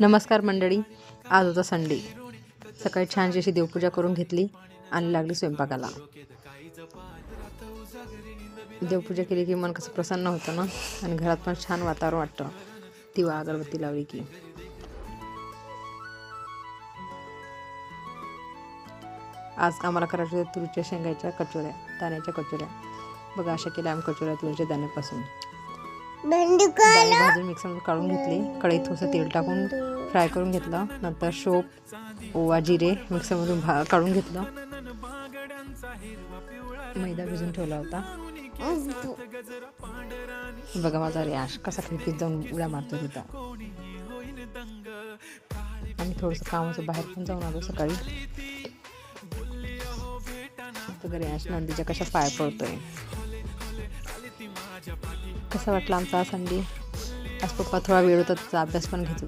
नमस्कार मंडळी, आज होता संडे. सकाळी छानशी अशी देवपूजा करून घेतली आणि लागली स्वयंपाकाला. देवपूजा केली की मन कसं प्रसन्न होतं ना, आणि घरात पण छान वातावरण वाटतं दिवा अगरबत्ती लावली की. आज आम्हाला करायच्या होत्या तुरीच्या शेंगाच्या कचोऱ्या, दाण्याच्या कचोऱ्या. बघा अशा केल्या आम्ही कचोऱ्या तुरीच्या दाण्यापासून. दाणे भाजून मिक्सरमध्ये काढून घेतली, कढईत थोडंसं तेल टाकून फ्राय करून घेतलं. नंतर शोप, ओवा, जिरे मिक्सरमधून काढून घेतलं. मैदा भिजून ठेवला होता. बघा माझा रियाश कसा खिडकीत जाऊन उड्या मारतो तिथं. आम्ही थोडंसं कामाचं बाहेर पण जाऊन आलो सकाळी. रियाश नंदीच्या कशा पाय पडतोय. कसा वाटला आमचा संडे. आज पप्पा थोडा वेळ होता, त्याचा अभ्यास पण घेत होता.